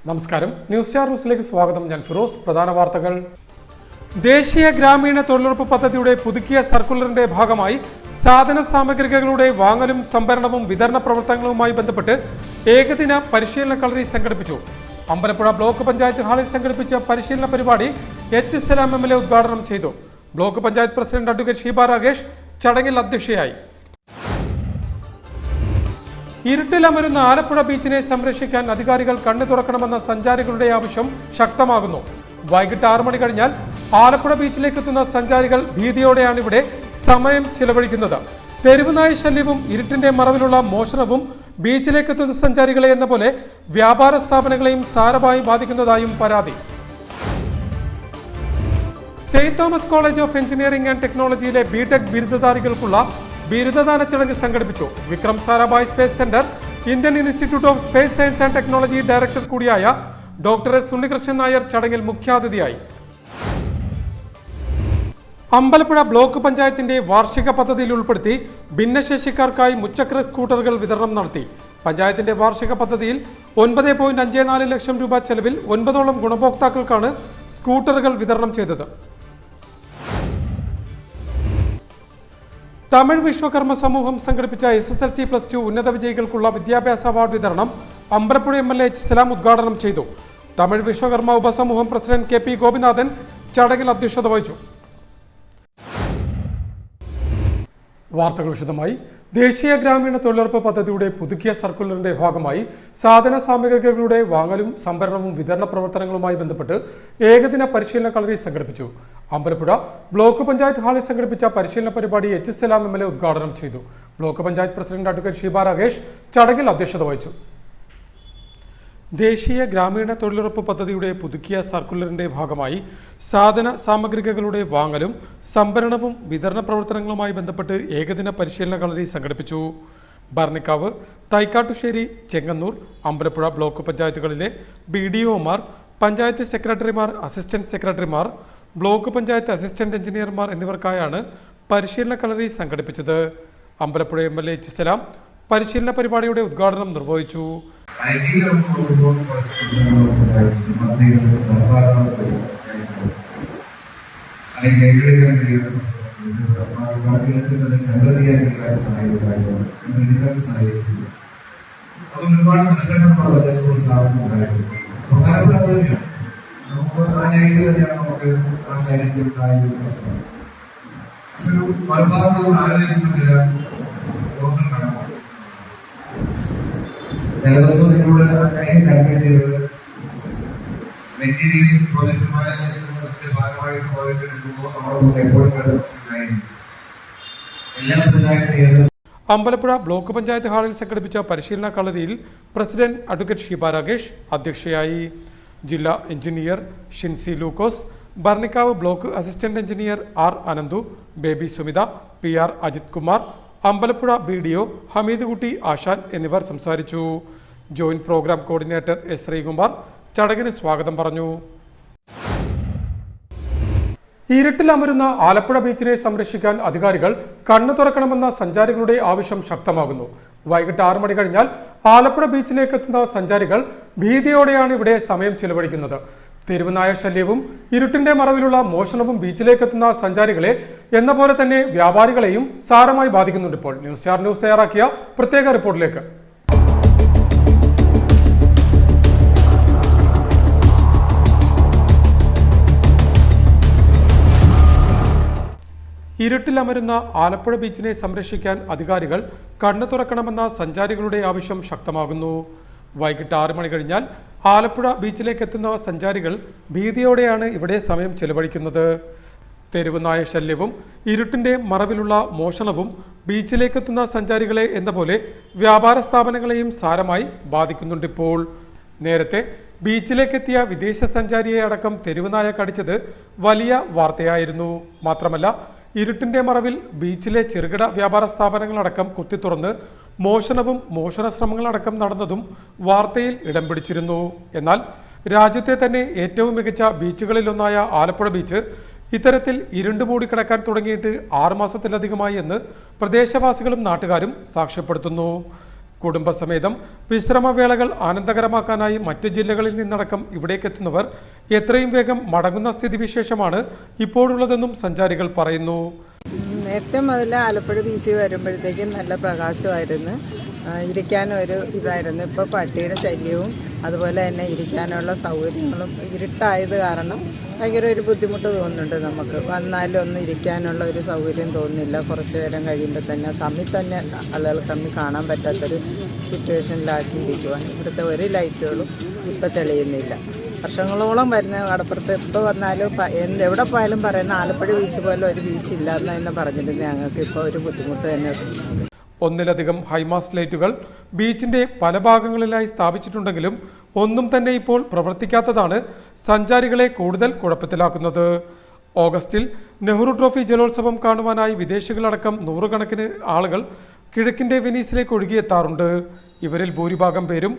നമസ്കാരം, news star ന്യൂസിലേക്ക് സ്വാഗതം. ഞാൻ ഫിറോസ്. പ്രധാന വാർത്തകൾ. ദേശീയ ഗ്രാമീണ തൊഴിലുറപ്പ് പദ്ധതിയുടെ പുതുക്കിയ സർക്കുലറിന്റെ ഭാഗമായി സാധന സാമഗ്രികളുടെ വാങ്ങലും സംഭരണവും വിതരണ പ്രവർത്തനങ്ങളുമായി ബന്ധപ്പെട്ട് ഏകദിന പരിശീലന കളരി സംഘടിപ്പിച്ചു. അമ്പലപ്പുഴ ബ്ലോക്ക് പഞ്ചായത്ത് ഹാളിൽ സംഘടിപ്പിച്ച പരിശീലന പരിപാടി എച്ച് സലാം MLA ഉദ്ഘാടനം ചെയ്തു. Block panchayat president advocate Sheeba Ragesh ചടങ്ങിൽ അധ്യക്ഷയായി. ഇരുട്ടിലമരുന്ന ആലപ്പുഴ ബീച്ചിനെ സംരക്ഷിക്കാൻ അധികാരികൾ കണ്ണു തുറക്കണമെന്ന സഞ്ചാരികളുടെ ആവശ്യം ശക്തമാകുന്നു. വൈകിട്ട് 6 മണി കഴിഞ്ഞാൽ ആലപ്പുഴ ബീച്ചിലേക്ക് എത്തുന്ന സഞ്ചാരികൾ ഭീതിയോടെയാണ് ഇവിടെ സമയം ചിലവഴിക്കുന്നത്. തെരുവുനായ ശല്യവും ഇരുട്ടിന്റെ മറവിലുള്ള മോഷണവും ബീച്ചിലേക്ക് എത്തുന്ന സഞ്ചാരികളെ എന്ന പോലെ വ്യാപാര സ്ഥാപനങ്ങളെയും സാരമായി ബാധിക്കുന്നതായും പരാതി. Saint Thomas college of engineering and ടെക്നോളജിയിലെ ബിടെക് ബിരുദധാരികൾക്കുള്ള ബിരുദദാന ചടങ്ങ് സംഘടിപ്പിച്ചു. Vikram Sarabhai space centre, Indian institute of space science and technology director കൂടിയായ ഡോക്ടർ എസ് ഉണ്ണികൃഷ്ണൻ നായർ ചടങ്ങിൽ മുഖ്യാതിഥിയായി. അമ്പലപ്പുഴ ബ്ലോക്ക് പഞ്ചായത്തിന്റെ വാർഷിക പദ്ധതിയിൽ ഉൾപ്പെടുത്തി ഭിന്നശേഷിക്കാർക്കായി മുച്ചക്ര സ്കൂട്ടറുകൾ വിതരണം നടത്തി. പഞ്ചായത്തിന്റെ വാർഷിക പദ്ധതിയിൽ 9.54 ലക്ഷം രൂപ ചെലവിൽ 9ഓളം ഗുണഭോക്താക്കൾക്കാണ് സ്കൂട്ടറുകൾ വിതരണം ചെയ്തത്. തമിഴ് വിശ്വകർമ്മ സമൂഹം സംഘടിപ്പിച്ച SSLC+2 ഉന്നത വിജയികൾക്കുള്ള വിദ്യാഭ്യാസ അവാർഡ് വിതരണം അമ്പലപ്പുഴ MLA എച്ച് സലാം ഉദ്ഘാടനം ചെയ്തു. തമിഴ് വിശ്വകർമ്മ ഉപസമൂഹം പ്രസിഡന്റ് KP ഗോപിനാഥൻ ചടങ്ങിൽ അധ്യക്ഷത വഹിച്ചു. വാർത്തകൾ വിശദമായി. ദേശീയ ഗ്രാമീണ തൊഴിലുറപ്പ് പദ്ധതിയുടെ പുതുക്കിയ സർക്കുലറിന്റെ ഭാഗമായി സാധന സാമഗ്രികളുടെ വാങ്ങലും സംഭരണവും വിതരണ പ്രവർത്തനങ്ങളുമായി ബന്ധപ്പെട്ട് ഏകദിന പരിശീലന കളരി സംഘടിപ്പിച്ചു. അമ്പലപ്പുഴ ബ്ലോക്ക് പഞ്ചായത്ത് ഹാളിൽ സംഘടിപ്പിച്ച പരിശീലന പരിപാടി എച്ച് സലാം MLA ഉദ്ഘാടനം ചെയ്തു. Block panchayat president advocate Sheeba Ragesh ചടങ്ങിൽ അധ്യക്ഷത വഹിച്ചു. ദേശീയ ഗ്രാമീണ തൊഴിലുറപ്പ് പദ്ധതിയുടെ പുതുക്കിയ സർക്കുലറിന്റെ ഭാഗമായി സാധന സാമഗ്രികളുടെ വാങ്ങലും സംഭരണവും വിതരണ പ്രവർത്തനങ്ങളുമായി ബന്ധപ്പെട്ട് ഏകദിന പരിശീലന കളരി സംഘടിപ്പിച്ചു. ഭരണിക്കാവ്, തൈക്കാട്ടുശ്ശേരി, ചെങ്ങന്നൂർ, അമ്പലപ്പുഴ ബ്ലോക്ക് പഞ്ചായത്തുകളിലെ BDOമാർ, പഞ്ചായത്ത് സെക്രട്ടറിമാർ, അസിസ്റ്റന്റ് സെക്രട്ടറിമാർ, ബ്ലോക്ക് പഞ്ചായത്ത് അസിസ്റ്റന്റ് എഞ്ചിനീയർമാർ എന്നിവർക്കായാണ് പരിശീലന കളരി സംഘടിപ്പിച്ചത്. അമ്പലപ്പുഴ MLA എച്ച് സലാം പരിശീലന പരിപാടിയുടെ ഉദ്ഘാടനം നിർവഹിച്ചു. ഒരുപാട് നഷ്ടങ്ങളുള്ള സ്ഥാപനമുണ്ടായിരുന്നു. പ്രധാനപ്പെട്ട അത് തന്നെയാണ്. നമുക്ക് ആ ലൈറ്റ് തന്നെയാണ് നമുക്ക് ആ കാര്യത്തിൽ ഉണ്ടായ പ്രശ്നം. ഒരു മറുഭാഗം ആലോചിക്കുമ്പോൾ ചില ദോഷം കാണാം. ചിലതൊന്നും നിങ്ങളോട് കാര്യം കൺവേ ചെയ്തത് മെറ്റീരിയൽ പ്രോജക്റ്റുമായ ഭാഗമായിട്ട് പ്രോജക്റ്റ് എടുക്കുമ്പോൾ നമ്മുടെ എപ്പോഴും എല്ലാ പഞ്ചായത്തുകളും. അമ്പലപ്പുഴ ബ്ലോക്ക് പഞ്ചായത്ത് ഹാളിൽ സംഘടിപ്പിച്ച പരിശീലന കളരിയിൽ പ്രസിഡന്റ് അഡ്വക്കേറ്റ് ഷീബ രാഗേഷ് അധ്യക്ഷയായി. ജില്ലാ engineer Shincy Lukose, Bharanikkavu block assistant engineer R Ananthu, Baby Sumitha, PR Ajith Kumar, Ambalappuzha BDO Hameed Kutty Asan എന്നിവർ സംസാരിച്ചു. Joint programme coordinator S Sreekumar ചടങ്ങിന് സ്വാഗതം പറഞ്ഞു. ഇരുട്ടിലമരുന്ന ആലപ്പുഴ ബീച്ചിനെ സംരക്ഷിക്കാൻ അധികാരികൾ കണ്ണു തുറക്കണമെന്ന സഞ്ചാരികളുടെ ആവശ്യം ശക്തമാകുന്നു. വൈകിട്ട് 6 മണി കഴിഞ്ഞാൽ ആലപ്പുഴ ബീച്ചിലേക്ക് എത്തുന്ന സഞ്ചാരികൾ ഭീതിയോടെയാണ് ഇവിടെ സമയം ചിലവഴിക്കുന്നത്. തെരുവുനായ ശല്യവും ഇരുട്ടിന്റെ മറവിലുള്ള മോഷണവും ബീച്ചിലേക്ക് എത്തുന്ന സഞ്ചാരികളെ എന്ന പോലെ തന്നെ വ്യാപാരികളെയും സാരമായി ബാധിക്കുന്നുണ്ട്. ഇപ്പോൾ ന്യൂസ് സ്റ്റാർ ന്യൂസ് തയ്യാറാക്കിയ പ്രത്യേക റിപ്പോർട്ടിലേക്ക്. ഇരുട്ടിലമരുന്ന ആലപ്പുഴ ബീച്ചിനെ സംരക്ഷിക്കാൻ അധികാരികൾ കണ്ണു തുറക്കണമെന്ന സഞ്ചാരികളുടെ ആവശ്യം ശക്തമാകുന്നു. വൈകിട്ട് 6 മണി കഴിഞ്ഞാൽ ആലപ്പുഴ ബീച്ചിലേക്ക് എത്തുന്ന സഞ്ചാരികൾ ഭീതിയോടെയാണ് ഇവിടെ സമയം ചെലവഴിക്കുന്നത്. തെരുവുനായ ശല്യവും ഇരുട്ടിന്റെ മറവിലുള്ള മോഷണവും ബീച്ചിലേക്ക് എത്തുന്ന സഞ്ചാരികളെ എന്ന പോലെ വ്യാപാര സ്ഥാപനങ്ങളെയും സാരമായി ബാധിക്കുന്നുണ്ട്. ഇപ്പോൾ നേരത്തെ ബീച്ചിലേക്കെത്തിയ വിദേശ സഞ്ചാരിയെ അടക്കം തെരുവുനായ കടിച്ചത് വലിയ വാർത്തയായിരുന്നു. മാത്രമല്ല, ഇരുട്ടിന്റെ മറവിൽ ബീച്ചിലെ ചെറുകിട വ്യാപാര സ്ഥാപനങ്ങളടക്കം കുത്തിത്തുറന്ന് മോഷണവും മോഷണ ശ്രമങ്ങളടക്കം നടന്നതും വാർത്തയിൽ ഇടം പിടിച്ചിരുന്നു. എന്നാൽ രാജ്യത്തെ തന്നെ ഏറ്റവും മികച്ച ബീച്ചുകളിലൊന്നായ ആലപ്പുഴ ബീച്ച് ഇത്തരത്തിൽ ഇരുണ്ടുമൂടി കിടക്കാൻ തുടങ്ങിയിട്ട് 6 മാസത്തിലധികമായി എന്ന് പ്രദേശവാസികളും നാട്ടുകാരും സാക്ഷ്യപ്പെടുത്തുന്നു. കുടുംബസമേതം വിശ്രമവേളകൾ ആനന്ദകരമാക്കാനായി മറ്റ് ജില്ലകളിൽ നിന്നടക്കം ഇവിടേക്കെത്തുന്നവർ എത്രയും വേഗം മടങ്ങുന്ന സ്ഥിതിവിശേഷമാണ് ഇപ്പോഴുള്ളതെന്നും സഞ്ചാരികൾ പറയുന്നു. നേരത്തെ മുതൽ ആലപ്പുഴ ബീച്ചിൽ വരുമ്പോഴത്തേക്കും നല്ല പ്രകാശമായിരുന്നു, ഇരിക്കാനും ഒരു ഇതായിരുന്നു. ഇപ്പോൾ പട്ടിയുടെ ശല്യവും അതുപോലെ തന്നെ ഇരിക്കാനുള്ള സൗകര്യങ്ങളും ഇരുട്ടായത് കാരണം ഭയങ്കര ഒരു ബുദ്ധിമുട്ട് തോന്നുന്നുണ്ട്. നമുക്ക് വന്നാലും ഒന്നും ഇരിക്കാനുള്ള ഒരു സൗകര്യം തോന്നുന്നില്ല. കുറച്ച് നേരം കഴിയുമ്പോൾ തന്നെ ആളുകൾ തമ്മിൽ കാണാൻ പറ്റാത്തൊരു സിറ്റുവേഷനിലാക്കിയിരിക്കുവാണ്. ഇവിടുത്തെ ഒരു ലൈറ്റുകളും ഇപ്പം തെളിയുന്നില്ല. വർഷങ്ങളോളം വരുന്ന കടപ്പുറത്ത് ഇപ്പോൾ വന്നാലും എവിടെ പോയാലും പറയുന്ന ആലപ്പുഴ ബീച്ച് പോലെ ഒരു ബീച്ച് ഇല്ലാന്ന് തന്നെ പറഞ്ഞിരുന്നത്. ഞങ്ങൾക്ക് ഇപ്പോൾ ഒരു ബുദ്ധിമുട്ട് തന്നെ. ഒന്നിലധികം ഹൈമാസ്റ്റ് ലൈറ്റുകൾ ബീച്ചിന്റെ പല ഭാഗങ്ങളിലായി സ്ഥാപിച്ചിട്ടുണ്ടെങ്കിലും ഒന്നും തന്നെ ഇപ്പോൾ പ്രവർത്തിക്കാത്തതാണ് സഞ്ചാരികളെ കൂടുതൽ കുഴപ്പത്തിലാക്കുന്നത്. ഓഗസ്റ്റിൽ നെഹ്റു ട്രോഫി ജലോത്സവം കാണുവാനായി വിദേശികളടക്കം നൂറുകണക്കിന് ആളുകൾ കിഴക്കിന്റെ വെനീസിലേക്ക് ഒഴുകിയെത്താറുണ്ട്. ഇവരിൽ ഭൂരിഭാഗം പേരും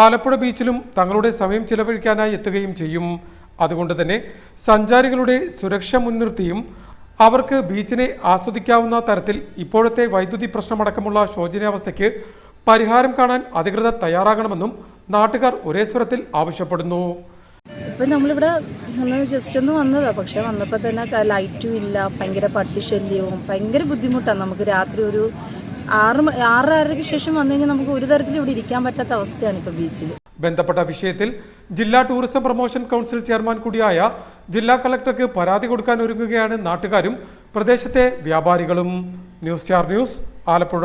ആലപ്പുഴ ബീച്ചിലും തങ്ങളുടെ സമയം ചിലവഴിക്കാനായി എത്തുകയും ചെയ്യും. അതുകൊണ്ട് തന്നെ സഞ്ചാരികളുടെ സുരക്ഷ മുൻനിർത്തിയും അവർക്ക് ബീച്ചിനെ ആസ്വദിക്കാവുന്ന തരത്തിൽ ഇപ്പോഴത്തെ വൈദ്യുതി പ്രശ്നമടക്കമുള്ള ശോചനീയാവസ്ഥയ്ക്ക് പരിഹാരം കാണാൻ അധികൃതർ തയ്യാറാകണമെന്നും നാട്ടുകാർ ഒരേ സ്വരത്തിൽ ആവശ്യപ്പെടുന്നു. ഇപ്പം നമ്മളിവിടെ ജസ്റ്റ് ഒന്ന് വന്നതാ, പക്ഷെ വന്നപ്പോൾ തന്നെ ലൈറ്റും ഇല്ല, ഭയങ്കര പട്ടിശല്യവും ഭയങ്കര ബുദ്ധിമുട്ടാണ്. നമുക്ക് രാത്രി ഒരു 6:30 ശേഷം വന്നു കഴിഞ്ഞാൽ നമുക്ക് ഒരു തരത്തിൽ ഇവിടെ ഇരിക്കാൻ പറ്റാത്ത അവസ്ഥയാണ് ഇപ്പൊ ബീച്ചിൽ. ബന്ധപ്പെട്ട വിഷയത്തിൽ ജില്ലാ ടൂറിസം പ്രൊമോഷൻ കൗൺസിൽ ചെയർമാൻ കൂടിയായ ജില്ലാ കളക്ടർക്ക് പരാതി കൊടുക്കാൻ ഒരുങ്ങുകയാണ് നാട്ടുകാരും പ്രദേശത്തെ വ്യാപാരികളും. News star news, Alappuzha.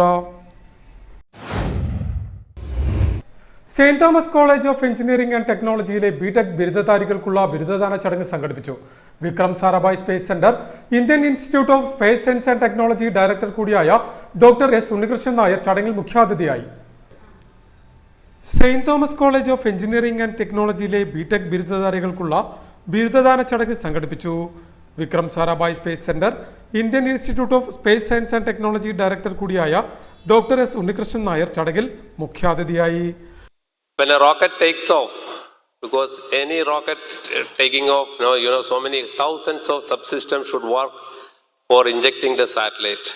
Saint Thomas college of engineering and ടെക്നോളജിയിലെ ബിടെക് ബിരുദധാരികൾക്കുള്ള ബിരുദദാന ചടങ്ങ് സംഘടിപ്പിച്ചു. Vikram Sarabhai space centre, Indian institute of space science and technology director കൂടിയായ ഡോക്ടർ എസ് ഉണ്ണികൃഷ്ണൻ നായർ ചടങ്ങിൽ മുഖ്യാതിഥിയായി. Saint Thomas college of engineering and ടെക്നോളജിയിലെ ബിടെക് ബിരുദധാരികൾക്കുള്ള ബിരുദദാന ചടങ്ങ് സംഘടിപ്പിച്ചു. Vikram Sarabhai space centre, Indian institute of space science and technology director കൂടിയായ ഡോക്ടർ എസ് ഉണ്ണികൃഷ്ണൻ നായർ ചടങ്ങിൽ മുഖ്യാതിഥിയായി. When a rocket takes off, because any rocket taking off, so many thousands of subsystems should work for injecting the satellite.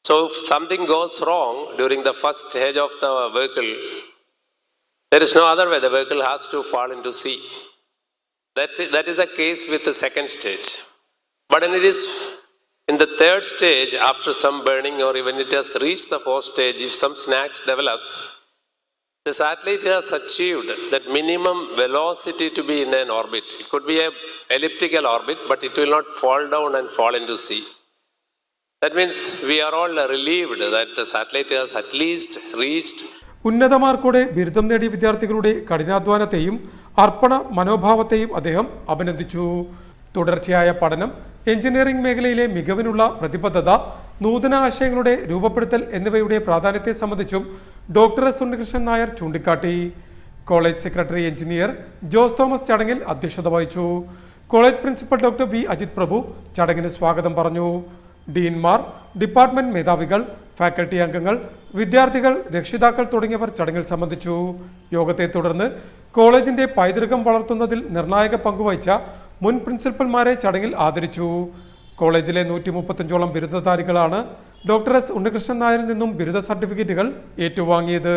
So if something goes wrong during the first stage of the vehicle, there is no other way. The vehicle has to fall into sea. That is the case with the second stage. But when it is in the third stage, after some burning or even it has reached the fourth stage, if some snags develops, the satellite has achieved that minimum velocity to be in an orbit. It could be an elliptical orbit, but it will not fall down and fall into sea. That means we are all relieved that the satellite has at least reached. ഉന്നത മാർക്കോടെ ബിരുദം നേടിയ വിദ്യാർത്ഥികളുടെ കഠിനാധ്വാനത്തെയും അർപ്പണ മനോഭാവത്തെയും അദ്ദേഹം അഭിനന്ദിച്ചു. തുടർച്ചയായ പഠനം, engineering മേഖലയിലെ മികവിനുള്ള പ്രതിബദ്ധത, നൂതന ആശയങ്ങളുടെ രൂപപ്പെടുത്തൽ എന്നിവയുടെ പ്രാധാന്യത്തെ സംബന്ധിച്ചും ഡോക്ടർ എസ് ഉണ്ണികൃഷ്ണൻ നായർ ചൂണ്ടിക്കാട്ടി. College secretary engineer Jose Thomas ചടങ്ങിൽ അധ്യക്ഷത വഹിച്ചു. College principal doctor V Ajith Prabhu ചടങ്ങിന് സ്വാഗതം പറഞ്ഞു. ഡീൻമാർ, ഡിപ്പാർട്ട്മെന്റ് മേധാവികൾ, ഫാക്കൽറ്റി അംഗങ്ങൾ, വിദ്യാർത്ഥികൾ, രക്ഷിതാക്കൾ തുടങ്ങിയവർ ചടങ്ങിൽ സംബന്ധിച്ചു. യോഗത്തെ തുടർന്ന് കോളേജിന്റെ പൈതൃകം വളർത്തുന്നതിൽ നിർണായക പങ്കുവഹിച്ച മുൻ പ്രിൻസിപ്പൽമാരെ ചടങ്ങിൽ ആദരിച്ചു. കോളേജിലെ 135ഓളം ബിരുദധാരികളാണ് ഡോക്ടർ എസ് ഉണ്ണികൃഷ്ണൻ നായരിൽ നിന്നും ബിരുദ സർട്ടിഫിക്കറ്റുകൾ ഏറ്റുവാങ്ങിയത്.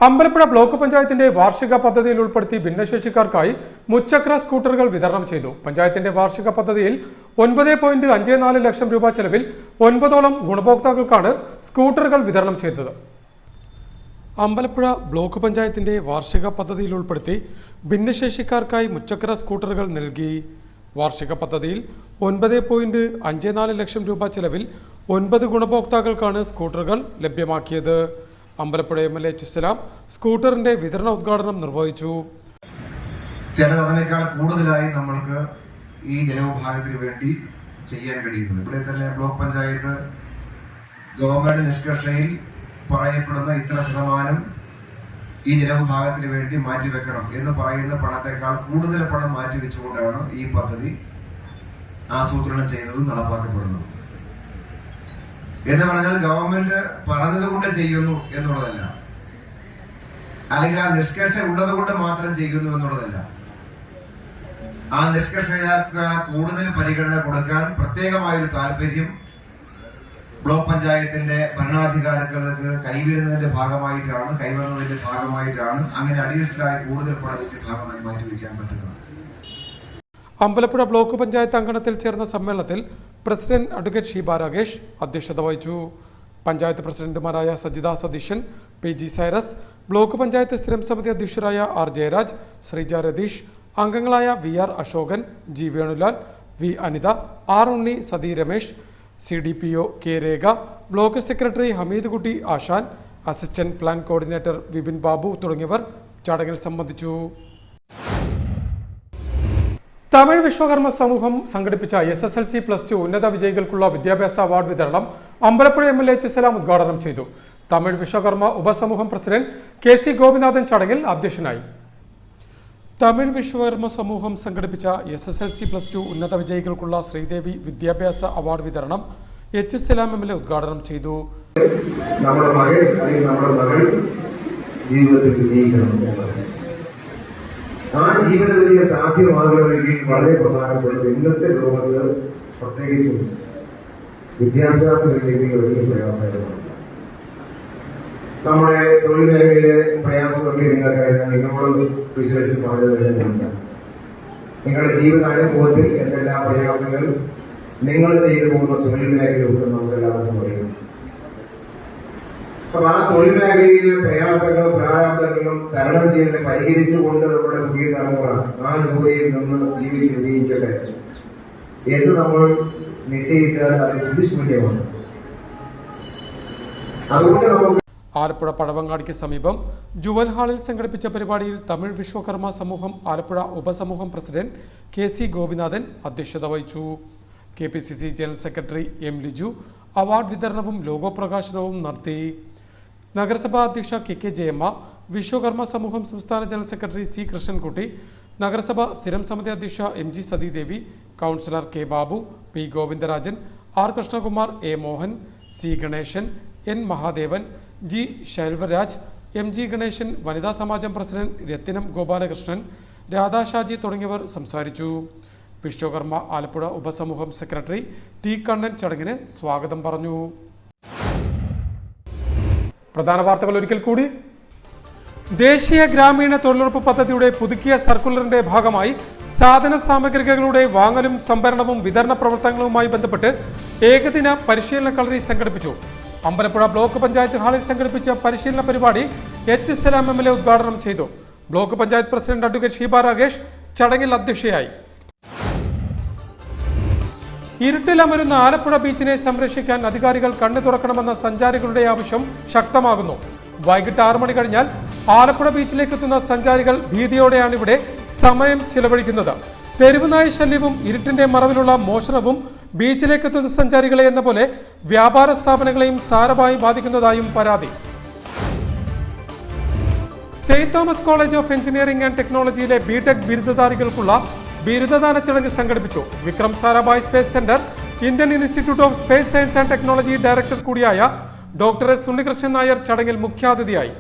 അമ്പലപ്പുഴ ബ്ലോക്ക് പഞ്ചായത്തിന്റെ വാർഷിക പദ്ധതിയിൽ ഉൾപ്പെടുത്തി ഭിന്നശേഷിക്കാർക്കായി മുച്ചക്ര സ്കൂട്ടറുകൾ വിതരണം ചെയ്തു. പഞ്ചായത്തിന്റെ വാർഷിക പദ്ധതിയിൽ 9.54 ലക്ഷം രൂപ ചെലവിൽ 9ഓളം ഗുണഭോക്താക്കൾക്കാണ് സ്കൂട്ടറുകൾ വിതരണം ചെയ്തത്. അമ്പലപ്പുഴ ബ്ലോക്ക് പഞ്ചായത്തിന്റെ വാർഷിക പദ്ധതിയിൽ ഉൾപ്പെടുത്തി ഭിന്നശേഷിക്കാർക്കായി മുച്ചക്ര സ്കൂട്ടറുകൾ നൽകി. വാർഷിക പദ്ധതിയിൽ 9.54 ലക്ഷം രൂപ ചെലവിൽ 9 ഗുണഭോക്താക്കൾക്കാണ് സ്കൂട്ടറുകൾ ലഭ്യമാക്കിയത്. അമ്പലപ്പുഴ MLA സലാം സ്കൂട്ടറിന്റെ വിതരണ ഉദ്ഘാടനം നിർവഹിച്ചു. ചിലത് അതിനേക്കാൾ കൂടുതലായി നമ്മൾക്ക് ഈ ജനവിഭാഗത്തിന് വേണ്ടി ചെയ്യാൻ കഴിയുന്നു. ഇവിടെ തന്നെ ബ്ലോക്ക് പഞ്ചായത്ത് ഗവൺമെന്റ് നിഷ്കർഷയിൽ പറയപ്പെടുന്ന ഇത്ര ശതമാനം ഈ ജനവിഭാഗത്തിന് വേണ്ടി മാറ്റിവെക്കണം എന്ന് പറയുന്ന പണത്തെക്കാൾ കൂടുതൽ പണം മാറ്റിവെച്ചുകൊണ്ടാണ് ഈ പദ്ധതി ആസൂത്രണം ചെയ്തതും നടപ്പാക്കപ്പെടുന്നത്. എന്ന് പറഞ്ഞാൽ ഗവൺമെന്റ് പറഞ്ഞതുകൊണ്ട് ചെയ്യുന്നു എന്നുള്ളതല്ല, അല്ലെങ്കിൽ ആ നിഷ്കർഷ ഉള്ളത് കൊണ്ട് മാത്രം ചെയ്യുന്നു എന്നുള്ളതല്ല. ആ നിഷ്കർഷകർക്ക് കൂടുതൽ പരിഗണന കൊടുക്കാൻ പ്രത്യേകമായൊരു താല്പര്യം ബ്ലോക്ക് പഞ്ചായത്തിന്റെ ഭരണാധികാരികൾക്ക് കൈവരുന്നതിന്റെ ഭാഗമായിട്ടാണ് അങ്ങനെ അഡീഷണലായി കൂടുതൽ പണത്തിന്റെ ഭാഗമായി മാറ്റിവെക്കാൻ പറ്റുന്നത്. അമ്പലപ്പുഴ ബ്ലോക്ക് പഞ്ചായത്ത് അങ്കണത്തിൽ ചേർന്ന സമ്മേളനത്തിൽ പ്രസിഡന്റ് അഡ്വക്കേറ്റ് ഷീബ രാഗേഷ് അധ്യക്ഷത വഹിച്ചു. പഞ്ചായത്ത് പ്രസിഡന്റുമാരായ Sajitha Satheesan, PG Cyrus, block panchayat സ്ഥിരം സമിതി അധ്യക്ഷരായ R ജയരാജ്, ശ്രീജ രതീഷ്, അംഗങ്ങളായ VR Asokan, G Venulal, V Anitha, R Unni, Sathi Ramesh, CDPO K Rekha, block secretary Hameed Kutty Asan, assistant plan coordinator Vipin Babu തുടങ്ങിയവർ ചടങ്ങിൽ സംബന്ധിച്ചു. തമിഴ് വിശ്വകർമ്മ സമൂഹം സംഘടിപ്പിച്ച SSLC+2 ഉന്നത വിജയികൾക്കുള്ള വിദ്യാഭ്യാസ അവാർഡ് വിതരണം അമ്പലപ്പുഴ MLA H. സലാം ഉദ്ഘാടനം ചെയ്തു. തമിഴ് വിശ്വകർമ്മ ഉപസമൂഹം പ്രസിഡന്റ് KC ഗോപിനാഥൻ ചടങ്ങിൽ അധ്യക്ഷനായി. തമിഴ് വിശ്വകർമ്മ സമൂഹം സംഘടിപ്പിച്ച SSLC+2 ഉന്നത വിജയികൾക്കുള്ള ശ്രീദേവി വിദ്യാഭ്യാസ അവാർഡ് വിതരണം H. സലാം MLA ഉദ്ഘാടനം ചെയ്തു. നമ്മുടെ മകൾ ജീവിതത്തിൽ വിജയിക്കണം. ആ ജീവിത വിജയം സാധ്യമാകണമെങ്കിൽ വളരെ പ്രധാനപ്പെട്ടത് ഇന്നത്തെ ലോകത്ത് പ്രത്യേകിച്ചും വിദ്യാഭ്യാസം ഇല്ലെങ്കിൽ വലിയ പ്രയാസമാണ്. നമ്മുടെ തൊഴിൽ മേഖലയിലെ പ്രയാസമൊക്കെ നിങ്ങൾക്കറിയാം. നിങ്ങളോട് വിശ്വസിച്ച് പറഞ്ഞതല്ല. നിങ്ങളുടെ ജീവിതാനുഭവത്തിൽ എന്തെല്ലാം പ്രയാസങ്ങൾ നിങ്ങൾ ചെയ്തു പോകുന്ന തൊഴിൽ മേഖലയുണ്ട് നമുക്കെല്ലാവർക്കും അറിയാം. അപ്പൊ ആ തൊഴിൽ മേഖലയിലെ പ്രയാസങ്ങളും പ്രാരാബ്ദങ്ങളും തരണം ചെയ്ത് പരിഹരിച്ചുകൊണ്ട് നമ്മുടെ പുതിയ തലമുറ ആ ജോലിയിൽ നിന്ന് ജീവിക്കട്ടെ എന്ന് നമ്മൾ നിശ്ചയിച്ചാൽ അത് ബുദ്ധിശൂന്യമാണ്. അതുകൊണ്ട് നമുക്ക് ആലപ്പുഴ പഴവങ്ങാടിക്ക് സമീപം ജുവൽ ഹാളിൽ സംഘടിപ്പിച്ച പരിപാടിയിൽ തമിഴ് വിശ്വകർമ്മ സമൂഹം ആലപ്പുഴ ഉപസമൂഹം പ്രസിഡന്റ് KC ഗോപിനാഥൻ അധ്യക്ഷത വഹിച്ചു. KPCC general secretary M. Liju award വിതരണവും ലോഗോ പ്രകാശനവും നടത്തി. നഗരസഭാ അധ്യക്ഷ KK ജയമ്മ, വിശ്വകർമ്മ സമൂഹം സംസ്ഥാന ജനറൽ സെക്രട്ടറി C. കൃഷ്ണൻകുട്ടി, നഗരസഭ സ്ഥിരം സമിതി അധ്യക്ഷ MG Sathidevi, councillor K. Babu, P. Govindarajan, R. Krishnakumar, A. Mohan, C. Ganesan, N. Mahadevan, G. Sailvaraj, MG Ganesan, വനിതാ സമാജം പ്രസിഡന്റ് രത്തിനം ഗോപാലകൃഷ്ണൻ, രാധാ ഷാജി തുടങ്ങിയവർ സംസാരിച്ചു. വിശ്വകർമ്മ ആലപ്പുഴ ഉപസമൂഹം സെക്രട്ടറി T. കണ്ണൻ ചടങ്ങിന് സ്വാഗതം പറഞ്ഞു. പ്രധാന വാർത്തകൾ ഒരിക്കൽ കൂടി. ദേശീയ ഗ്രാമീണ തൊഴിലുറപ്പ് പദ്ധതിയുടെ പുതുക്കിയ സർക്കുലറിന്റെ ഭാഗമായി സാധന സാമഗ്രികളുടെ വാങ്ങലും സംഭരണവും വിതരണ പ്രവർത്തനങ്ങളുമായി ബന്ധപ്പെട്ട് ഏകദിന പരിശീലന കളരി സംഘടിപ്പിച്ചു. അമ്പലപ്പുഴ ബ്ലോക്ക് പഞ്ചായത്ത് ഹാളിൽ സംഘടിപ്പിച്ച പരിശീലന പരിപാടി H. സലാം MLA ഉദ്ഘാടനം ചെയ്തു. Block panchayat president advocate Sheeba Ragesh ചടങ്ങിൽ അധ്യക്ഷയായി. ഇരുട്ടിലമരുന്ന ആലപ്പുഴ ബീച്ചിനെ സംരക്ഷിക്കാൻ അധികാരികൾ കണ്ണു തുറക്കണമെന്ന സഞ്ചാരികളുടെ ആവശ്യം ശക്തമാകുന്നു. വൈകിട്ട് 6 മണി കഴിഞ്ഞാൽ ആലപ്പുഴ ബീച്ചിലേക്ക് എത്തുന്ന സഞ്ചാരികൾ ഭീതിയോടെയാണ് ഇവിടെ സമയം ചിലവഴിക്കുന്നത്. തെരുവുനായ ശല്യവും ഇരുട്ടിന്റെ മറവിലുള്ള മോഷണവും ബീച്ചിലേക്ക് എത്തുന്ന സഞ്ചാരികളെ എന്ന പോലെ വ്യാപാര സ്ഥാപനങ്ങളെയും സാരമായി ബാധിക്കുന്നതായും പരാതി. Saint Thomas college of engineering and ടെക്നോളജിയിലെ BTech ബിരുദധാരികൾക്കുള്ള ബിരുദദാന ചടങ്ങ് സംഘടിപ്പിച്ചു. Vikram Sarabhai space centre, Indian institute of space science and technology director കൂടിയായ ഡോക്ടർ S. ഉണ്ണികൃഷ്ണൻ നായർ ചടങ്ങിൽ മുഖ്യാതിഥിയായി.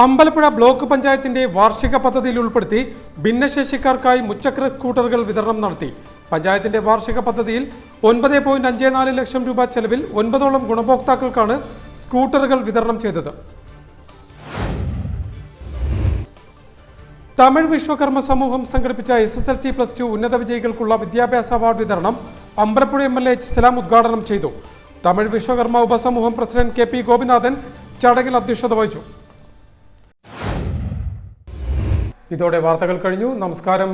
അമ്പലപ്പുഴ ബ്ലോക്ക് പഞ്ചായത്തിന്റെ വാർഷിക പദ്ധതിയിൽ ഉൾപ്പെടുത്തി ഭിന്നശേഷിക്കാർക്കായി മുച്ചക്ര സ്കൂട്ടറുകൾ വിതരണം നടത്തി. പഞ്ചായത്തിന്റെ വാർഷിക പദ്ധതിയിൽ 9.54 ലക്ഷം രൂപ ചെലവിൽ 9ഓളം ഗുണഭോക്താക്കൾക്കാണ് സ്കൂട്ടറുകൾ വിതരണം ചെയ്തത്. തമിഴ് വിശ്വകർമ്മ സമൂഹം സംഘടിപ്പിച്ച SSLC+2 ഉന്നത വിജയികൾക്കുള്ള വിദ്യാഭ്യാസ അവാർഡ് വിതരണം അമ്പലപ്പുഴ MLA H. സലാം ഉദ്ഘാടനം ചെയ്തു. തമിഴ് വിശ്വകർമ്മ ഉപസമൂഹം പ്രസിഡന്റ് KP ഗോപിനാഥൻ ചടങ്ങിൽ അധ്യക്ഷത വഹിച്ചു. ഇതോടെ വാർത്തകൾ കഴിഞ്ഞു. നമസ്കാരം.